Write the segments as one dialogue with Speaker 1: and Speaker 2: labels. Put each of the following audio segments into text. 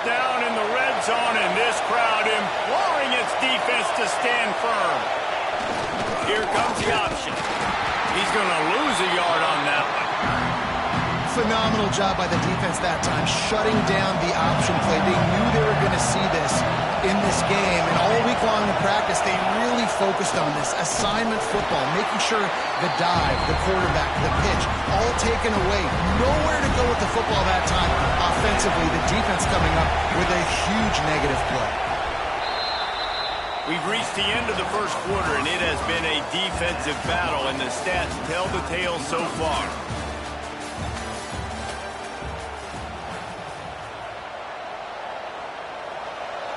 Speaker 1: down in the red zone, and this crowd imploring its defense to stand firm. Here comes the option. He's going to lose a yard on that one.
Speaker 2: Phenomenal job by the defense that time, shutting down the option play. They knew they were going to see this in this game, and all week long in practice, they really focused on this assignment football, making sure the dive, the quarterback, the pitch, all taken away. Nowhere to go with the football that time. Offensively, the defense coming up with a huge negative play.
Speaker 1: We've reached the end of the first quarter, and it has been a defensive battle, and the stats tell the tale so far.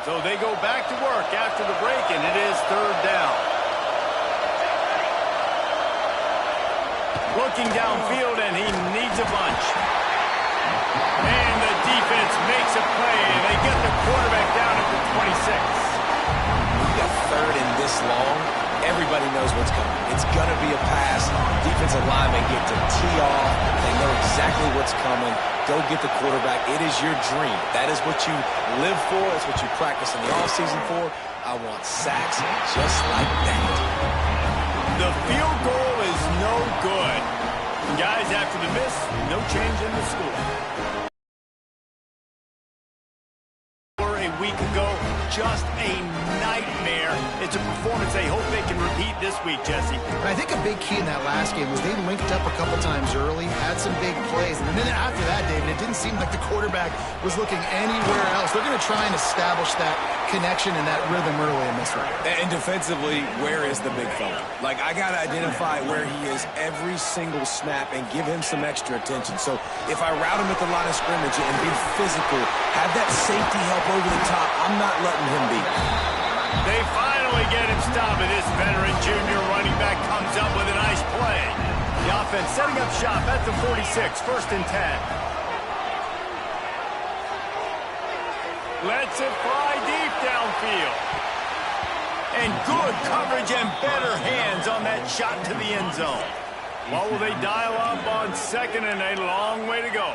Speaker 1: So they go back to work after the break, and it is third down. Looking downfield, and he needs a bunch. And the defense makes a play, and they get the quarterback down at the 26.
Speaker 3: When you got third and this long, everybody knows what's coming. It's going to be a pass. Defensive linemen get to tee off. They know exactly what's coming. Go get the quarterback. It is your dream. That is what you live for. It's what you practice in the offseason for. I want sacks just like that.
Speaker 1: The field goal is no good. Guys, after the miss, no change in the score. A week ago, just a nightmare. It's a performance they hope they can repeat this week, Jesse.
Speaker 2: And I think a big key in that last game was they linked up a couple times early, had some big plays, and then after that, David, it didn't seem like the quarterback was looking anywhere else. They're going to try and establish that connection and that rhythm early in this one.
Speaker 3: And defensively, where is the big fella? Like, I got to identify where he is every single snap and give him some extra attention. So if I route him at the line of scrimmage and be physical, have that safety help over the top, I'm not letting him beat me.
Speaker 1: They finally get him stopped, and this veteran junior running back comes up with a nice play. The offense setting up shop at the 46, first and 10. Lets it fly deep downfield. And good coverage and better hands on that shot to the end zone. What will they dial up on second, and a long way to go?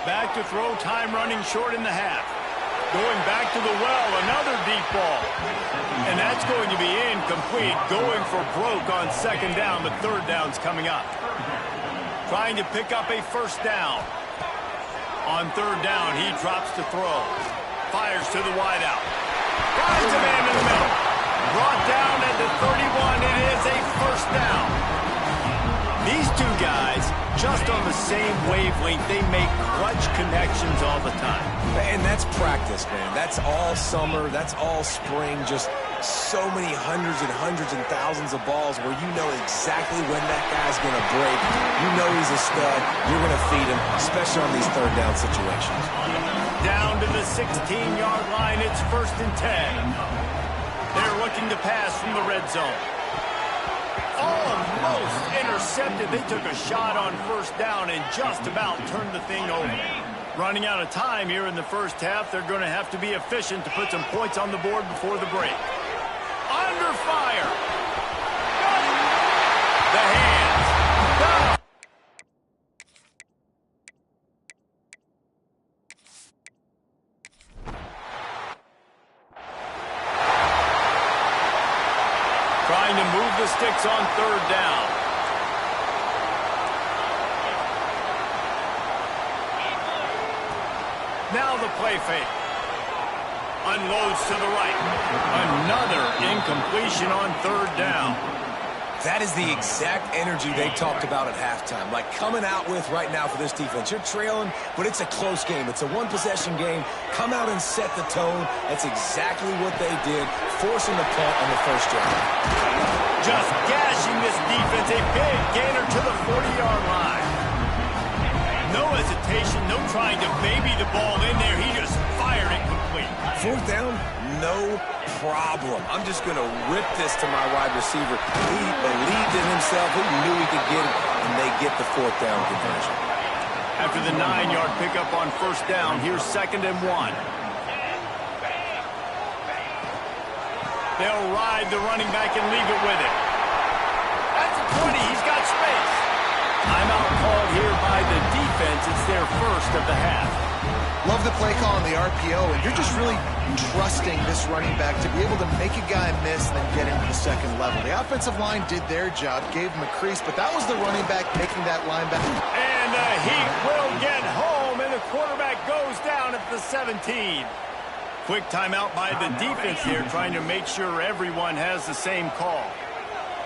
Speaker 1: Back to throw, time running short in the half. Going back to the well, another deep ball. And that's going to be incomplete. Going for broke on second down, but third down's coming up. Trying to pick up a first down. On third down, he drops to throw. Fires to the wideout. Finds a man in the middle. Brought down at the 31. It is a first down. These two guys, just on the same wavelength, they make clutch connections all the time.
Speaker 3: And that's practice, man. That's all summer. That's all spring. Just so many hundreds and thousands of balls where you know exactly when that guy's going to break. You know he's a stud. You're going to feed him, especially on these third down situations.
Speaker 1: Down to the 16-yard line. It's first and 10. They're looking to pass from the red zone. Almost intercepted. They took a shot on first down and just about turned the thing over. Running out of time here in the first half. They're going to have to be efficient to put some points on the board before the break. Under fire. The hands. Down. Trying to move the sticks on third down. Now the play fake. Unloads to the right. Another incompletion on third down.
Speaker 3: That is the exact energy they talked about at halftime. Like coming out with right now for this defense. You're trailing, but it's a close game. It's a one-possession game. Come out and set the tone. That's exactly what they did, forcing the punt on the first drive.
Speaker 1: Just gashing this defense. A big gainer to the 40-yard line. No hesitation, no trying to baby the ball in there. He just fired it complete.
Speaker 3: Fourth down, no problem. I'm just going to rip this to my wide receiver. He believed in himself. He knew he could get it, and they get the fourth down conversion.
Speaker 1: After the 9-yard pickup on first down, here's second and 1. They'll ride the running back and leave it with it. That's a 20. He's got space. Timeout called here by defense, it's their first of the half.
Speaker 2: Love the play call on the RPO, and you're just really trusting this running back to be able to make a guy miss and then get into the second level. The offensive line did their job, gave him a crease, but that was the running back making that linebacker.
Speaker 1: And the Heat will get home, and the quarterback goes down at the 17. Quick timeout by the defense here, trying to make sure everyone has the same call.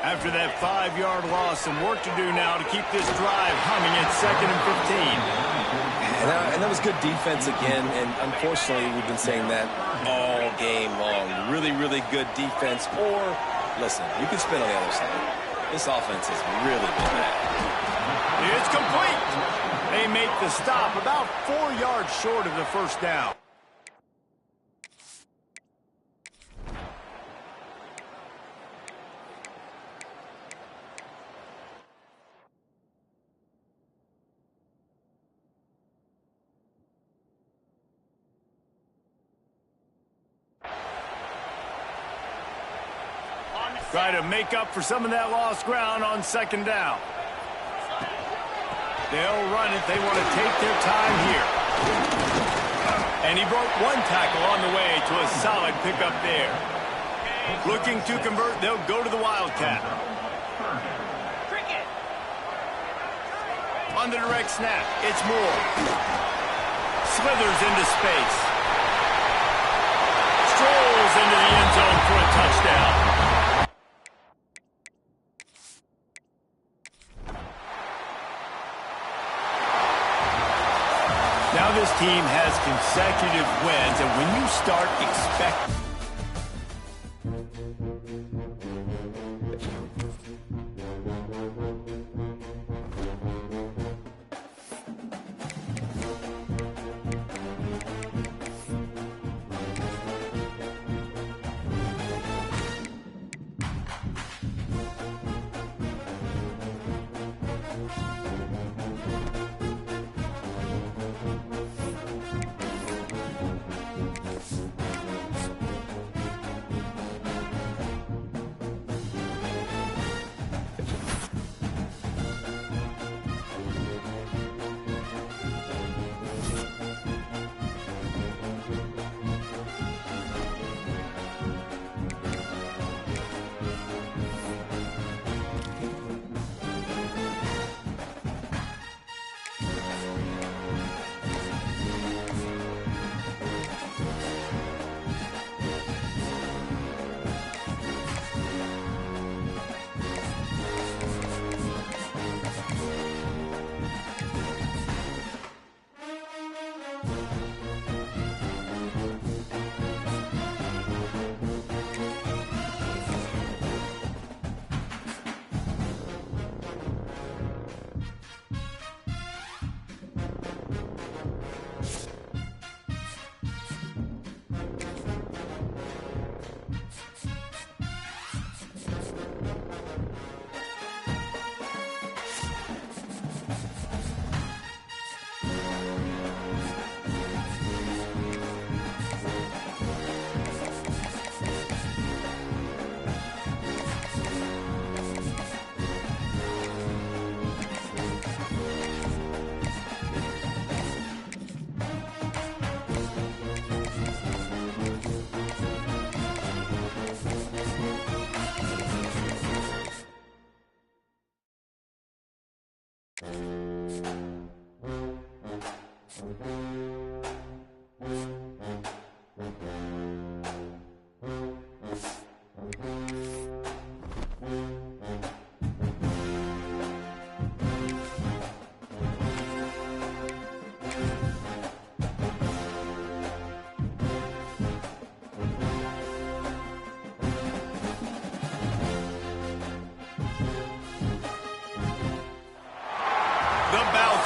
Speaker 1: After that 5-yard loss, some work to do now to keep this drive humming at 2nd and 15.
Speaker 3: And that was good defense again, and unfortunately we've been saying that all game long. Really, really good defense, or, listen, you can spin on the other side. This offense has really been bad.
Speaker 1: It's complete. They make the stop about 4 yards short of the first down. Try to make up for some of that lost ground on 2nd down. They'll run it. They want to take their time here. And he broke one tackle on the way to a solid pickup there. Looking to convert, they'll go to the Wildcat. On the direct snap, it's Moore. Slithers into space. Strolls into the end zone for a touchdown. Now this team has consecutive wins, and when you start expecting...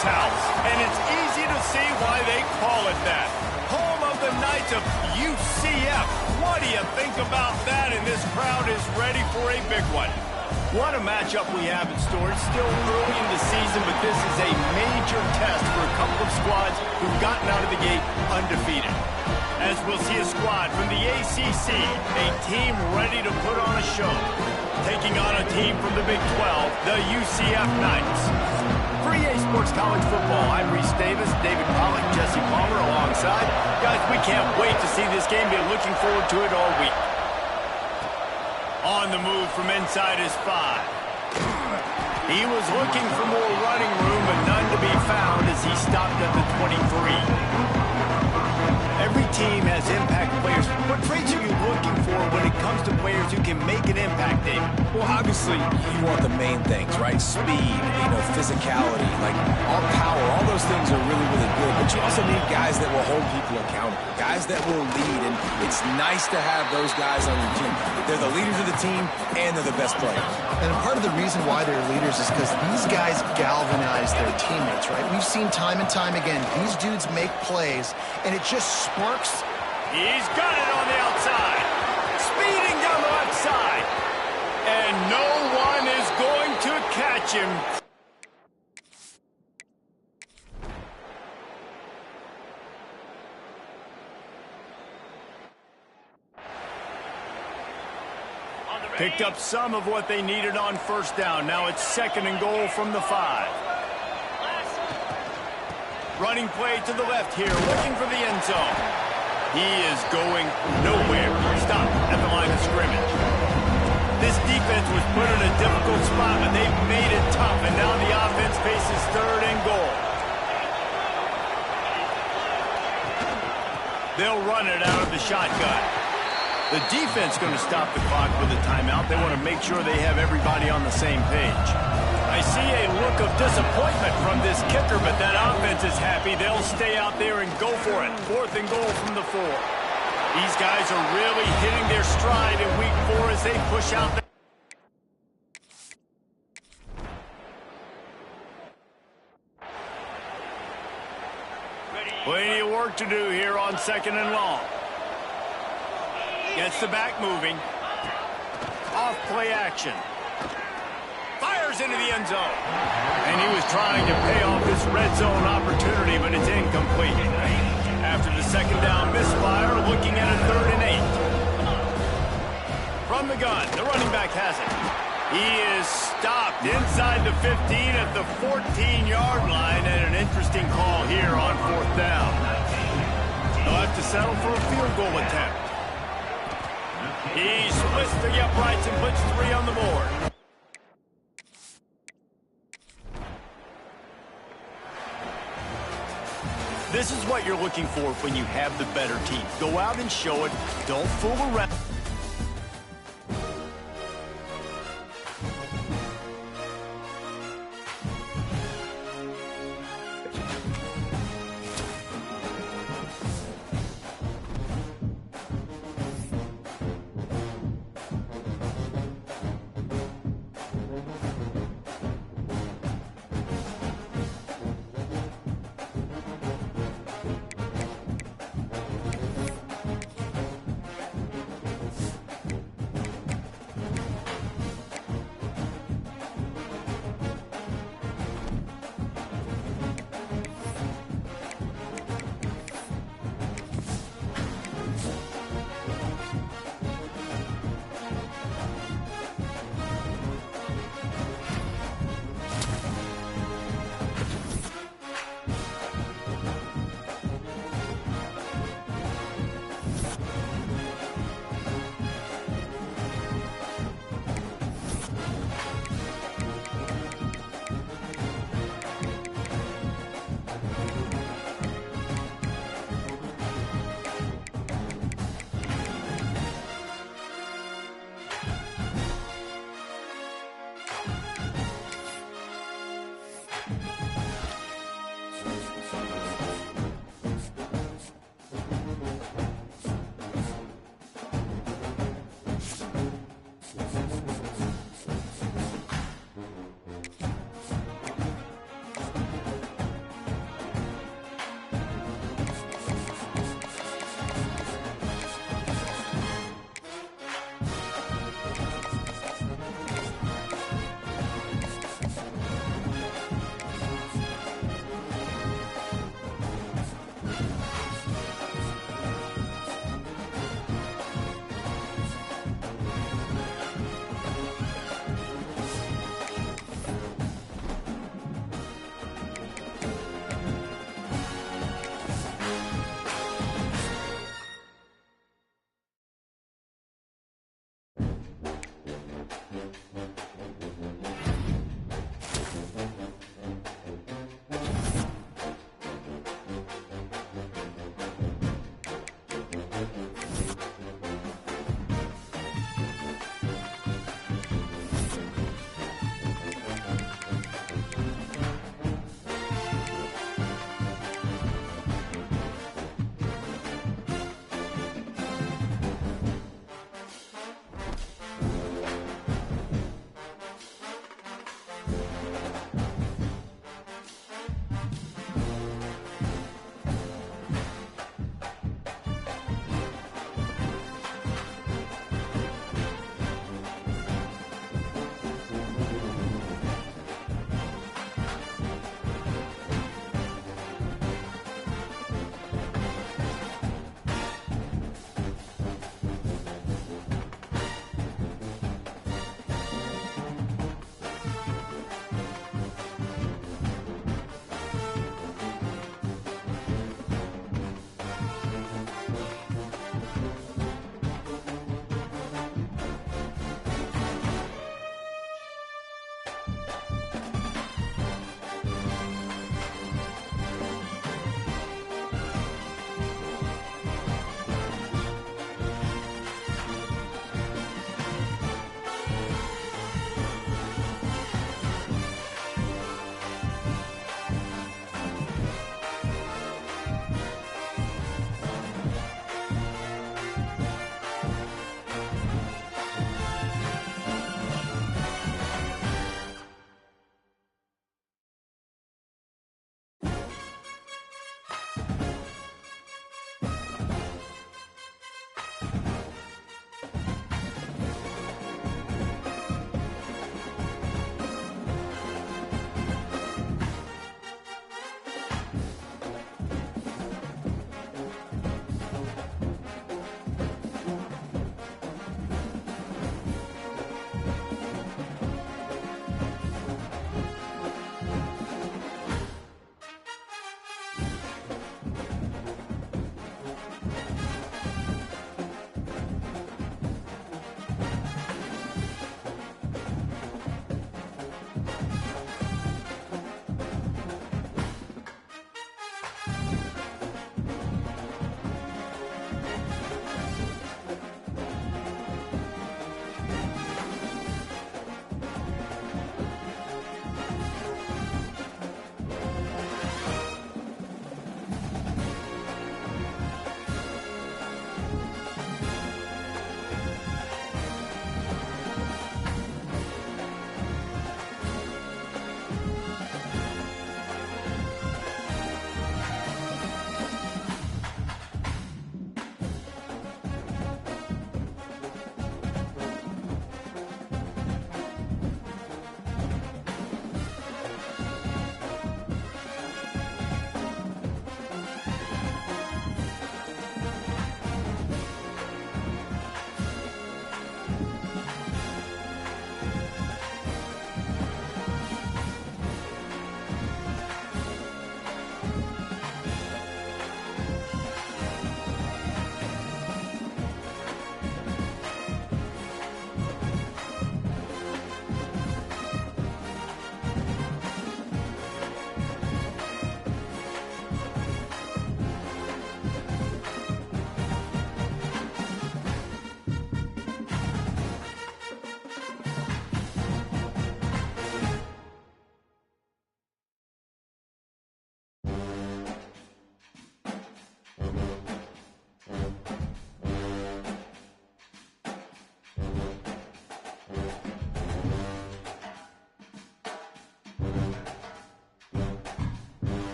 Speaker 1: House, and it's easy to see why they call it that. Home of the Knights of UCF. What do you think about that? And this crowd is ready for a big one. What a matchup we have in store. It's still early in the season, but this is a major test for a couple of squads who've gotten out of the gate undefeated. As we'll see a squad from the ACC, a team ready to put on a show, taking on a team from the Big 12, the UCF Knights. For EA Sports College Football, I'm Reese Davis, David Pollack, Jesse Palmer alongside. Guys, we can't wait to see this game. Been looking forward to it all week. On the move from inside his 5. He was looking for more running room, but none to be found as he stopped at the 23. Every team has impact players. What traits are you looking for when it comes to players who can make an impact, David?
Speaker 3: Well, obviously, you want the main things, right? Speed, physicality, like all power, all those things are really, really good. But you also need guys that will hold people accountable, guys that will lead. And it's nice to have those guys on your team. They're the leaders of the team, and they're the best players.
Speaker 2: And part of the reason why they're leaders is because these guys galvanize their teammates, right? We've seen time and time again, these dudes make plays, and it just sparks.
Speaker 1: He's got it on the outside. Speeding down the left side. And no one is going to catch him. Picked up some of what they needed on first down. Now it's 2nd and goal from the 5. Running play to the left here, looking for the end zone. He is going nowhere. Stop at the line of scrimmage. This defense was put in a difficult spot, but they've made it tough, and now the offense faces 3rd and goal. They'll run it out of the shotgun. The defense going to stop the clock with a timeout. They want to make sure they have everybody on the same page. I see a look of disappointment from this kicker, but that offense is happy. They'll stay out there and go for it. 4th and goal from the 4. These guys are really hitting their stride in week 4 as they push out the... Plenty of work to do here on 2nd and long. Gets the back moving. Off play action. Fires into the end zone. And he was trying to pay off this red zone opportunity, but it's incomplete. After the 2nd down misfire, looking at a 3rd and 8. From the gun, the running back has it. He is stopped inside the 15 at the 14-yard line, and an interesting call here on 4th down. They'll have to settle for a field goal attempt. He splits the uprights and puts 3 on the board. This is what you're looking for when you have the better team. Go out and show it. Don't fool around.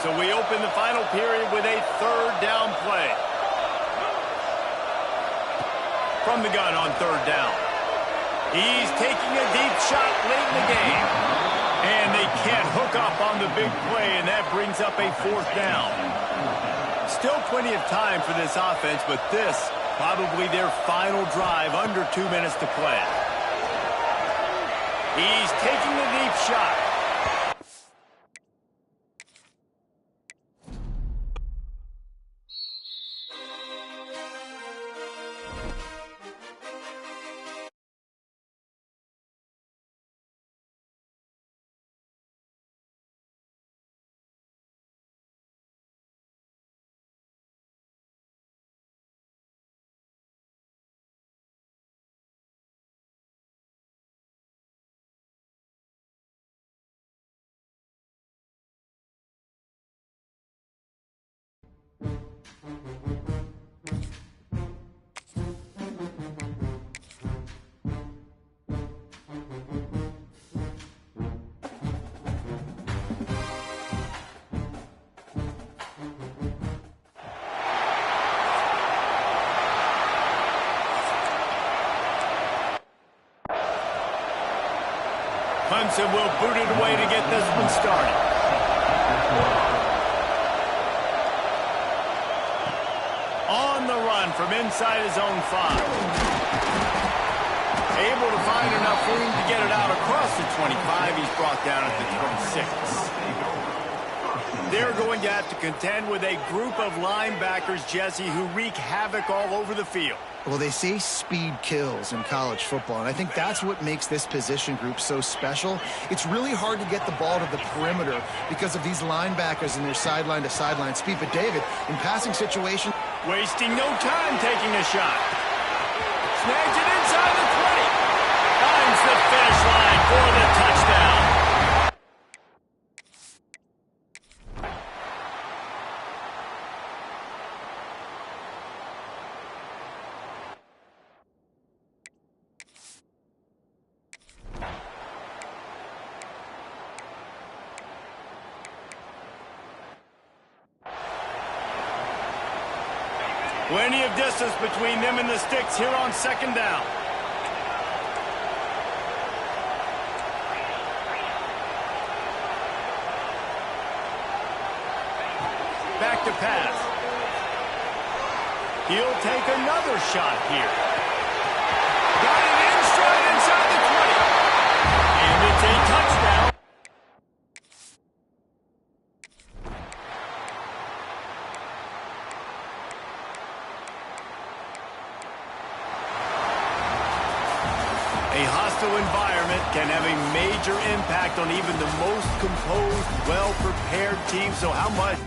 Speaker 1: So we open the final period with a third down play. From the gun on third down. He's taking a deep shot late in the game. And they can't hook up on the big play, and that brings up a fourth down. Still plenty of time for this offense, but this probably their final drive, under 2 minutes to play. He's taking a deep shot. Clemson will boot it away to get this one started. On the run from inside his own 5. Able to find enough room to get it out across the 25. He's brought down at the 26. They're going to have to contend with a group of linebackers, Jesse, who wreak havoc all over the field.
Speaker 2: Well, they say speed kills in college football, and I think that's what makes this position group so special. It's really hard to get the ball to the perimeter because of these linebackers and their sideline-to-sideline speed. But, David, in passing situation...
Speaker 1: Wasting no time taking a shot. Snags it inside the 20. Finds the finish line for the touchdown. Plenty of distance between them and the sticks here on second down. Back to pass. He'll take another shot here. Got it in stride inside the 20. And it's a touchdown. A hostile environment can have a major impact on even the most composed, well-prepared team. So how much?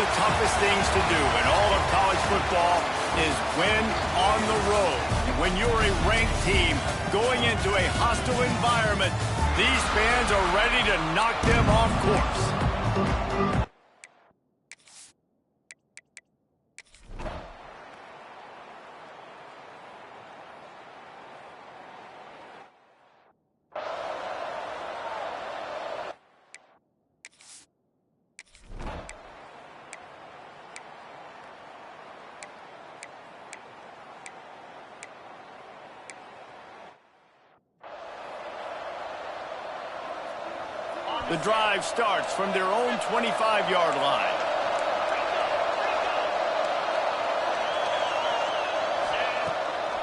Speaker 1: the toughest things to do in all of college football is win on the road. When you're a ranked team going into a hostile environment, these fans are ready to knock them off course. The drive starts from their own 25-yard line.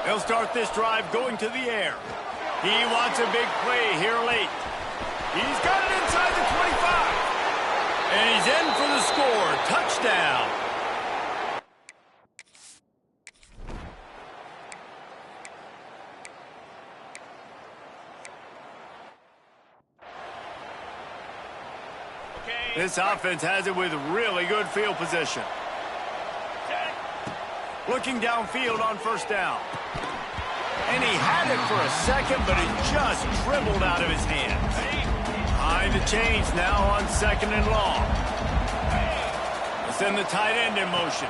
Speaker 1: They'll start this drive going to the air. He wants a big play here late. He's got it inside the 25. And he's in for the score. Touchdown. This offense has it with really good field position. Looking downfield on first down. And he had it for a second, but it just dribbled out of his hands. Behind the chains now on second and long. Let's send the tight end in motion.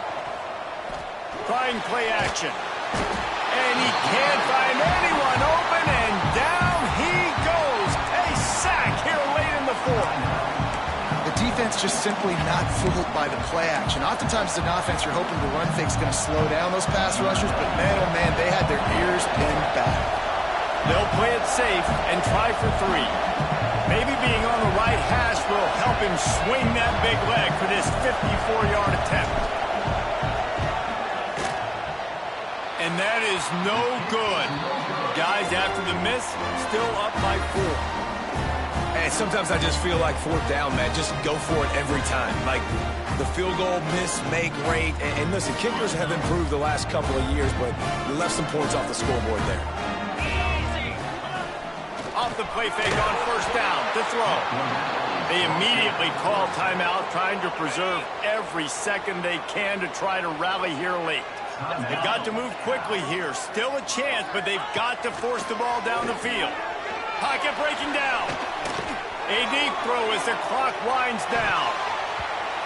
Speaker 1: Trying play action. And he can't find anyone open, and down he goes. A sack here late in the fourth.
Speaker 2: Defense just simply not fooled by the play action. Oftentimes, as an offense, you're hoping the run fake's going to slow down those pass rushers, but man, oh man, they had their ears pinned back.
Speaker 1: They'll play it safe and try for 3. Maybe being on the right hash will help him swing that big leg for this 54-yard attempt. And that is no good. Guys, after the miss, still up by 4.
Speaker 3: And sometimes I just feel like fourth down, man. Just go for it every time. Like the field goal, miss, make, rate. And listen, kickers have improved the last couple of years, but we left some points off the scoreboard there.
Speaker 1: Off the play fake on first down to throw. They immediately call timeout, trying to preserve every second they can to try to rally here late. They've got to move quickly here. Still a chance, but they've got to force the ball down the field. Pocket breaking down. A deep throw as the clock winds down.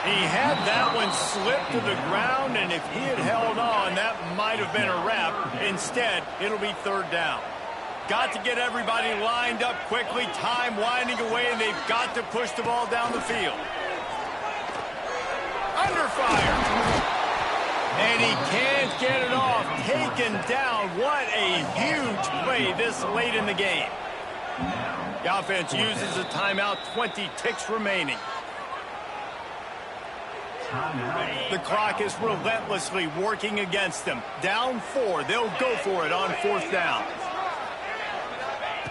Speaker 1: He had that one slip to the ground, and if he had held on, that might have been a wrap. Instead, it'll be third down. Got to get everybody lined up quickly. Time winding away, and they've got to push the ball down the field. Under fire. And he can't get it off. Taken down. What a huge play this late in the game. The offense uses a timeout, 20 ticks remaining. The clock is relentlessly working against them. Down 4, they'll go for it on fourth down.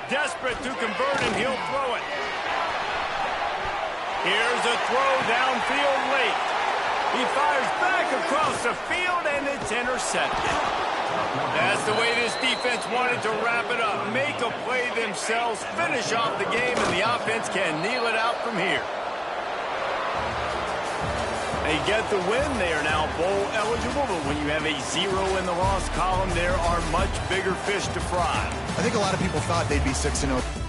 Speaker 1: Desperate to convert, and he'll throw it. Here's a throw downfield late. He fires back across the field, and it's intercepted. That's the way this defense wanted to wrap it up. Make a play themselves, finish off the game, and the offense can kneel it out from here. They get the win. They are now bowl eligible, but when you have a 0 in the loss column, there are much bigger fish to fry.
Speaker 2: I think a lot of people thought they'd be 6-0.